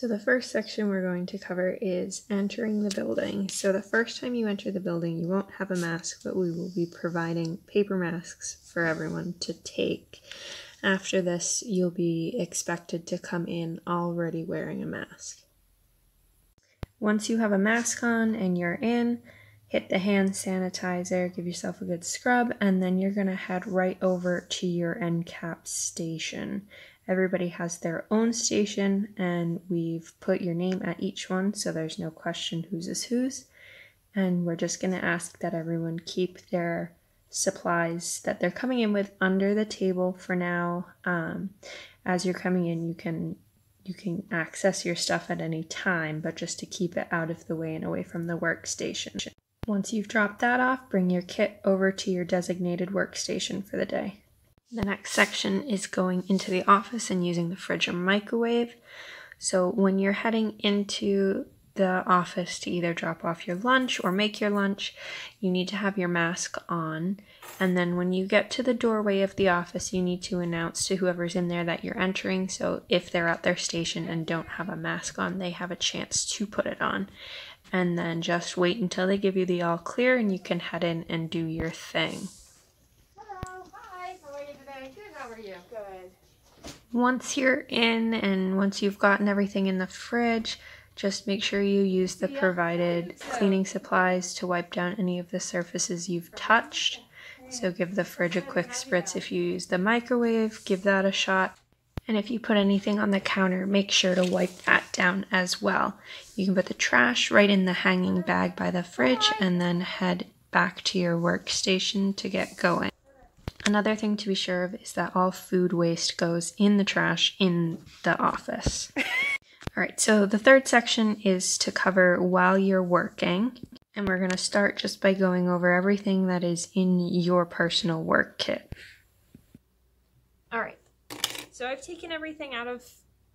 So the first section we're going to cover is entering the building. So the first time you enter the building, you won't have a mask, but we will be providing paper masks for everyone to take. After this, you'll be expected to come in already wearing a mask. Once you have a mask on and you're in, hit the hand sanitizer, give yourself a good scrub, and then you're gonna head right over to your NCAP station. Everybody has their own station, and we've put your name at each one, so there's no question whose is whose. And we're just gonna ask that everyone keep their supplies that they're coming in with under the table for now. As you're coming in, you can access your stuff at any time, but just to keep it out of the way and away from the workstation. Once you've dropped that off, bring your kit over to your designated workstation for the day. The next section is going into the office and using the fridge or microwave. So when you're heading into the office to either drop off your lunch or make your lunch, you need to have your mask on. And then when you get to the doorway of the office, you need to announce to whoever's in there that you're entering. So if they're at their station and don't have a mask on, they have a chance to put it on. And then just wait until they give you the all clear and you can head in and do your thing. Hello, hi, how are you today? Good, how are you? Good. Once you're in and once you've gotten everything in the fridge, just make sure you use the provided cleaning supplies to wipe down any of the surfaces you've touched. So give the fridge a quick spritz if you use the microwave, give that a shot. And if you put anything on the counter, make sure to wipe that down as well. You can put the trash right in the hanging bag by the fridge and then head back to your workstation to get going. Another thing to be sure of is that all food waste goes in the trash in the office. Alright, so the third section is to cover while you're working. And we're going to start just by going over everything that is in your personal work kit. Alright, so I've taken everything out of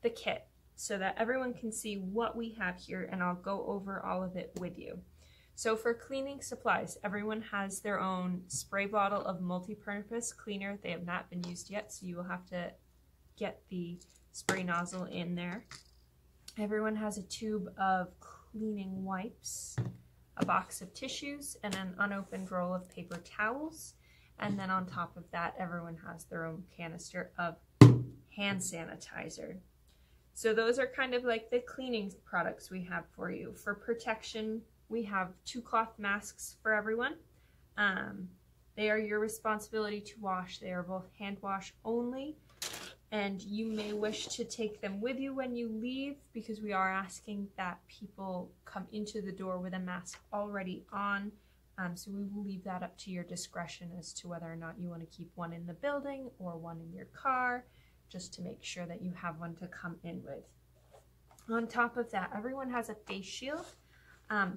the kit so that everyone can see what we have here, and I'll go over all of it with you. So for cleaning supplies, everyone has their own spray bottle of multi-purpose cleaner. They have not been used yet, so you will have to get the spray nozzle in there. Everyone has a tube of cleaning wipes, a box of tissues, and an unopened roll of paper towels. And then on top of that, everyone has their own canister of hand sanitizer. So those are kind of like the cleaning products we have for you. For protection, we have 2 cloth masks for everyone. They are your responsibility to wash. They are both hand wash only. And you may wish to take them with you when you leave, because we are asking that people come into the door with a mask already on. So we will leave that up to your discretion as to whether or not you want to keep one in the building or one in your car, just to make sure that you have one to come in with. On top of that, everyone has a face shield.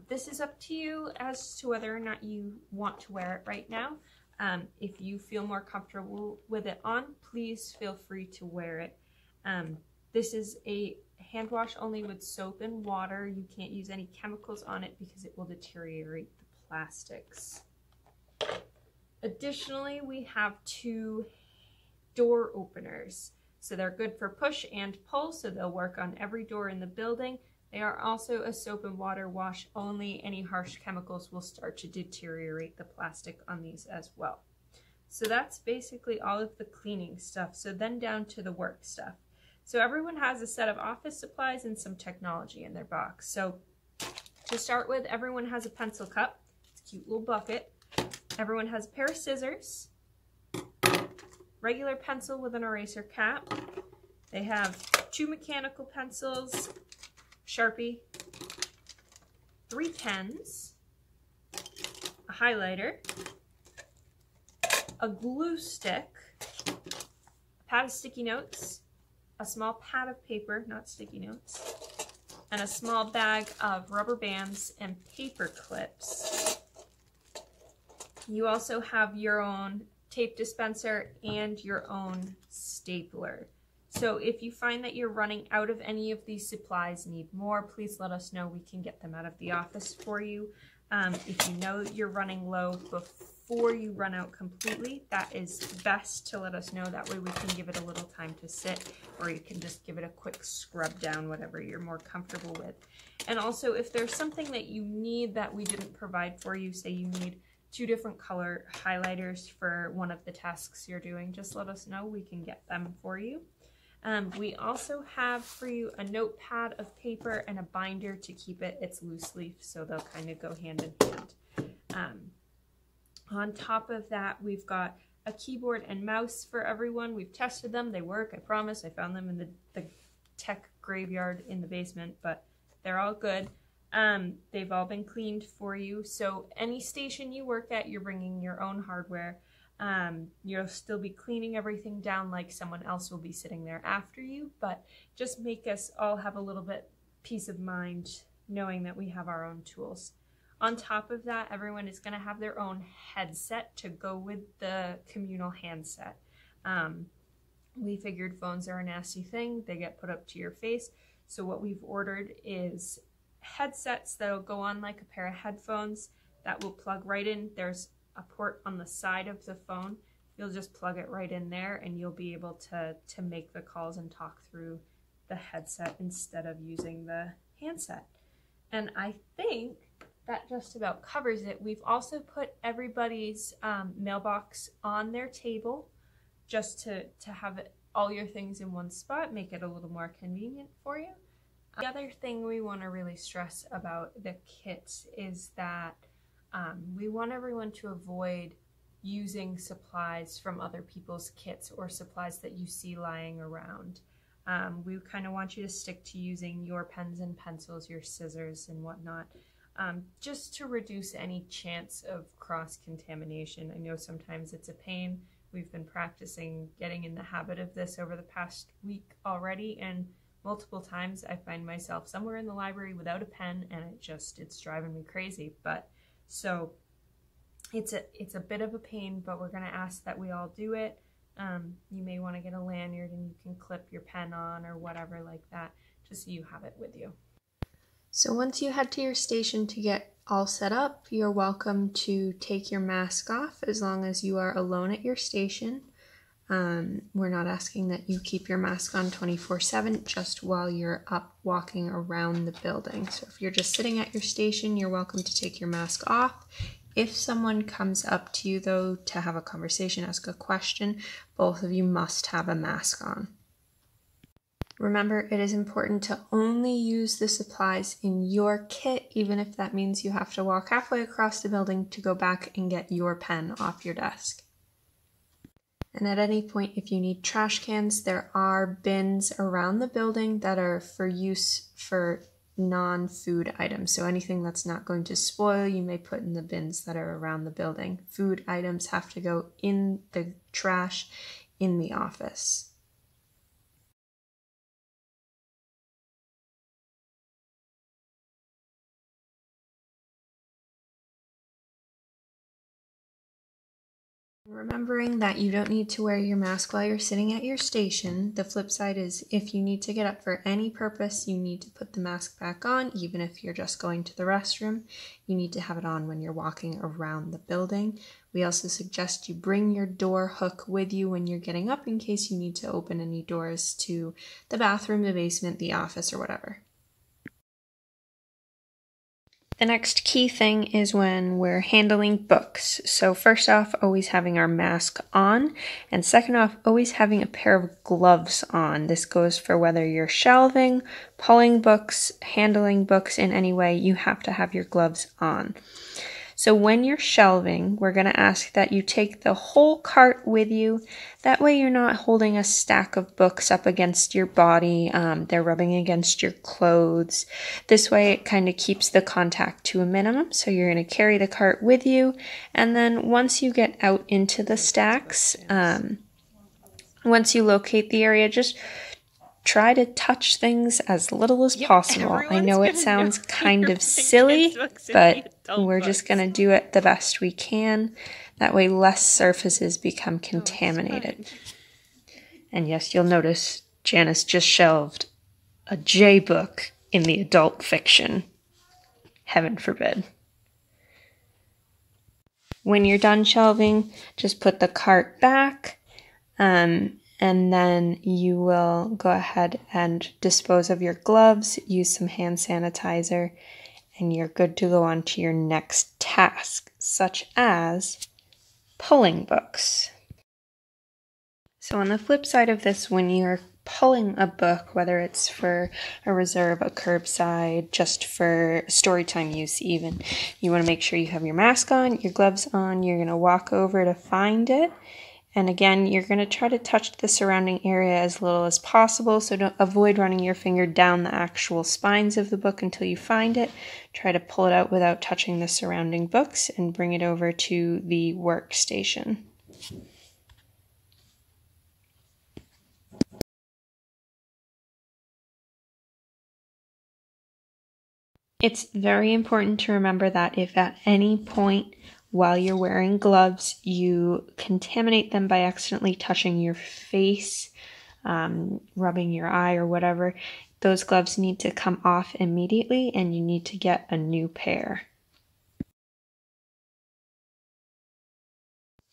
This is up to you as to whether or not you want to wear it right now. If you feel more comfortable with it on, please feel free to wear it. This is a hand wash only with soap and water. You can't use any chemicals on it because it will deteriorate the plastics. Additionally, we have 2 door openers. So they're good for push and pull, so they'll work on every door in the building. They are also a soap and water wash only. Any harsh chemicals will start to deteriorate the plastic on these as well. So that's basically all of the cleaning stuff. So then down to the work stuff. So everyone has a set of office supplies and some technology in their box. So to start with, everyone has a pencil cup. It's a cute little bucket. Everyone has a pair of scissors, regular pencil with an eraser cap. They have 2 mechanical pencils, Sharpie, 3 pens, a highlighter, a glue stick, a pad of sticky notes, a small pad of paper, not sticky notes, and a small bag of rubber bands and paper clips. You also have your own tape dispenser and your own stapler. So if you find that you're running out of any of these supplies, need more, please let us know. We can get them out of the office for you. If you know you're running low before you run out completely, that is best to let us know. That way we can give it a little time to sit, or you can just give it a quick scrub down, whatever you're more comfortable with. And also, if there's something that you need that we didn't provide for you, say you need 2 different color highlighters for one of the tasks you're doing, just let us know. We can get them for you. We also have for you a notepad of paper and a binder to keep it. It's loose leaf, so they'll kind of go hand in hand. On top of that, we've got a keyboard and mouse for everyone. We've tested them. They work, I promise. I found them in the tech graveyard in the basement, but they're all good. They've all been cleaned for you. So any station you work at, you're bringing your own hardware. You'll still be cleaning everything down like someone else will be sitting there after you, but just make us all have a little bit peace of mind knowing that we have our own tools. On top of that, everyone is going to have their own headset to go with the communal handset. We figured phones are a nasty thing. They get put up to your face. So what we've ordered is headsets that'll go on like a pair of headphones that will plug right in. There's a port on the side of the phone. You'll just plug it right in there and you'll be able to make the calls and talk through the headset instead of using the handset. And I think that just about covers it. We've also put everybody's mailbox on their table just to have all your things in one spot, make it a little more convenient for you. The other thing we want to really stress about the kits is that we want everyone to avoid using supplies from other people's kits or supplies that you see lying around. We kind of want you to stick to using your pens and pencils, your scissors and whatnot, just to reduce any chance of cross-contamination. I know sometimes it's a pain. We've been practicing getting in the habit of this over the past week already, and multiple times I find myself somewhere in the library without a pen, and it's driving me crazy. But so it's a bit of a pain, but we're going to ask that we all do it. You may want to get a lanyard and you can clip your pen on or whatever like that, just so you have it with you. So once you head to your station to get all set up, you're welcome to take your mask off as long as you are alone at your station. We're not asking that you keep your mask on 24/7, just while you're up walking around the building. So if you're just sitting at your station, you're welcome to take your mask off. If someone comes up to you, though, to have a conversation, ask a question, both of you must have a mask on. Remember, it is important to only use the supplies in your kit, even if that means you have to walk halfway across the building to go back and get your pen off your desk. And at any point, if you need trash cans, there are bins around the building that are for use for non-food items. So anything that's not going to spoil, you may put in the bins that are around the building. Food items have to go in the trash in the office. Remembering that you don't need to wear your mask while you're sitting at your station. The flip side is if you need to get up for any purpose, you need to put the mask back on, even if you're just going to the restroom. You need to have it on when you're walking around the building. We also suggest you bring your door hook with you when you're getting up in case you need to open any doors to the bathroom, the basement, the office, or whatever. The next key thing is when we're handling books. So first off, always having our mask on, and second off, always having a pair of gloves on. This goes for whether you're shelving, pulling books, handling books in any way, you have to have your gloves on. So when you're shelving, we're going to ask that you take the whole cart with you. That way you're not holding a stack of books up against your body. They're rubbing against your clothes. This way it kind of keeps the contact to a minimum. So you're going to carry the cart with you. And then once you get out into the stacks, once you locate the area, just try to touch things as little as possible. I know it sounds kind of silly, but we're just going to do it the best we can. That way less surfaces become contaminated. And yes, you'll notice Janice just shelved a J book in the adult fiction. Heaven forbid. When you're done shelving, just put the cart back, and then you will go ahead and dispose of your gloves, use some hand sanitizer, and you're good to go on to your next task, such as pulling books. So on the flip side of this, when you're pulling a book, whether it's for a reserve, a curbside, just for storytime use even, you want to make sure you have your mask on, your gloves on, you're going to walk over to find it. And again, you're going to try to touch the surrounding area as little as possible, so don't avoid running your finger down the actual spines of the book until you find it. Try to pull it out without touching the surrounding books and bring it over to the workstation. It's very important to remember that if at any point while you're wearing gloves you contaminate them by accidentally touching your face, rubbing your eye or whatever, those gloves need to come off immediately and you need to get a new pair.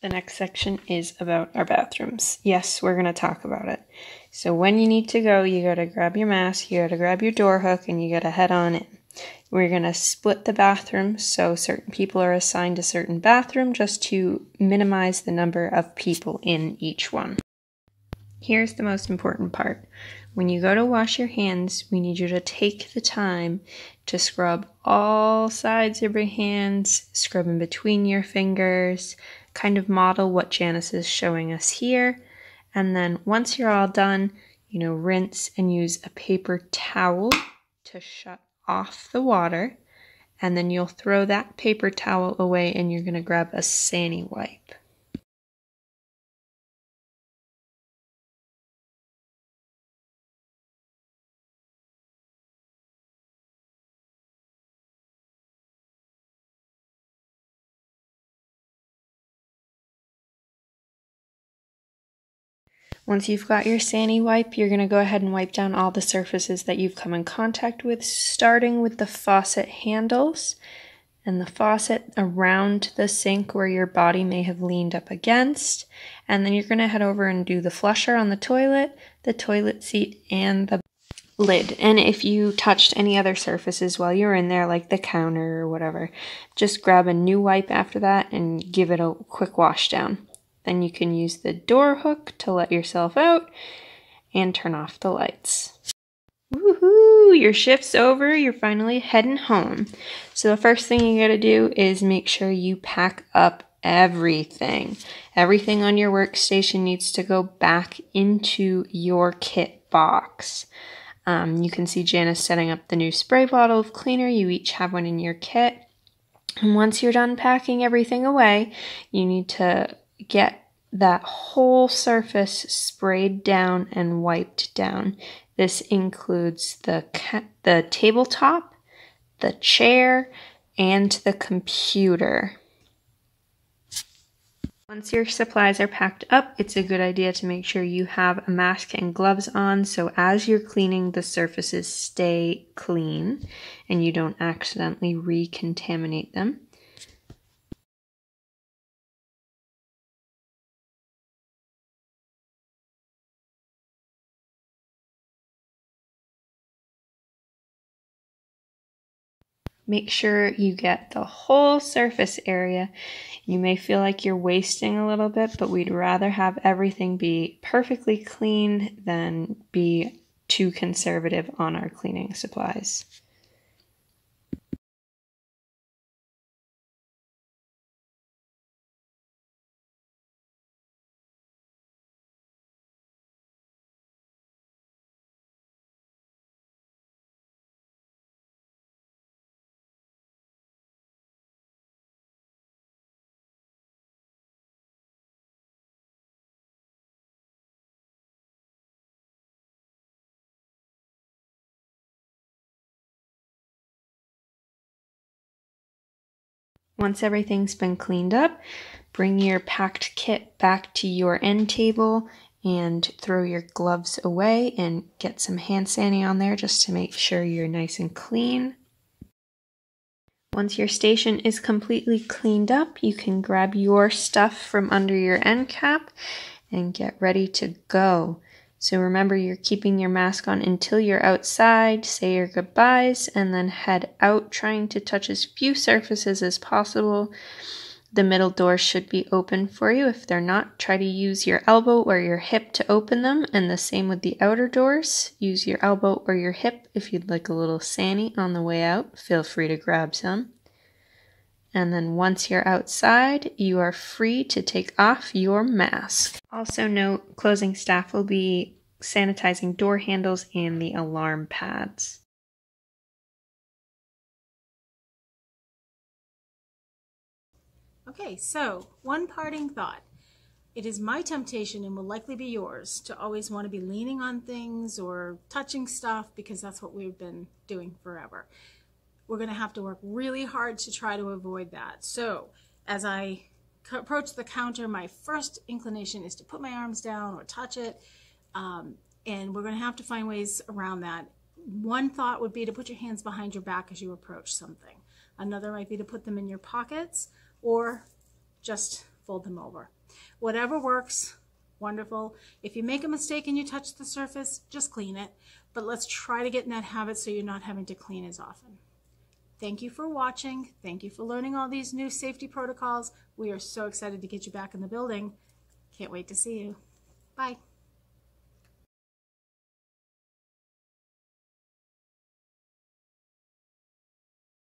The next section is about our bathrooms. Yes, we're going to talk about it. So when you need to go, you got to grab your mask, you got to grab your door hook, and you got to head on in. We're going to split the bathrooms, so certain people are assigned a certain bathroom just to minimize the number of people in each one. Here's the most important part. When you go to wash your hands, we need you to take the time to scrub all sides of your hands, scrub in between your fingers, kind of model what Janice is showing us here. And then once you're all done, rinse and use a paper towel to shut off the water. And then you'll throw that paper towel away and you're going to grab a Sani wipe. Once you've got your Sani wipe, you're going to go ahead and wipe down all the surfaces that you've come in contact with, starting with the faucet handles and the faucet around the sink where your body may have leaned up against. And then you're going to head over and do the flusher on the toilet seat, and the lid. And if you touched any other surfaces while you were in there, like the counter or whatever, just grab a new wipe after that and give it a quick wash down. Then you can use the door hook to let yourself out and turn off the lights. Woohoo! Your shift's over. You're finally heading home. So the first thing you gotta do is make sure you pack up everything. Everything on your workstation needs to go back into your kit box. You can see Janice setting up the new spray bottle of cleaner. You each have one in your kit. And once you're done packing everything away, you need to get that whole surface sprayed down and wiped down. This includes the tabletop, the chair, and the computer. Once your supplies are packed up, it's a good idea to make sure you have a mask and gloves on, so as you're cleaning, the surfaces stay clean and you don't accidentally recontaminate them. Make sure you get the whole surface area. You may feel like you're wasting a little bit, but we'd rather have everything be perfectly clean than be too conservative on our cleaning supplies. Once everything's been cleaned up, bring your packed kit back to your end table and throw your gloves away and get some hand sani on there just to make sure you're nice and clean. Once your station is completely cleaned up, you can grab your stuff from under your end cap and get ready to go. So remember, you're keeping your mask on until you're outside, say your goodbyes, and then head out, trying to touch as few surfaces as possible. The middle doors should be open for you. If they're not, try to use your elbow or your hip to open them, and the same with the outer doors. Use your elbow or your hip. If you'd like a little Sani on the way out, feel free to grab some. And then once you're outside, you are free to take off your mask. Also note, closing staff will be sanitizing door handles and the alarm pads. Okay, so one parting thought. It is my temptation, and will likely be yours, to always want to be leaning on things or touching stuff because that's what we've been doing forever. We're going to have to work really hard to try to avoid that. So as I approach the counter, my first inclination is to put my arms down or touch it, and we're going to have to find ways around that. One thought would be to put your hands behind your back as you approach something. Another might be to put them in your pockets or just fold them over. Whatever works, wonderful. If you make a mistake and you touch the surface, just clean it. But let's try to get in that habit so you're not having to clean as often. Thank you for watching. Thank you for learning all these new safety protocols. We are so excited to get you back in the building. Can't wait to see you. Bye.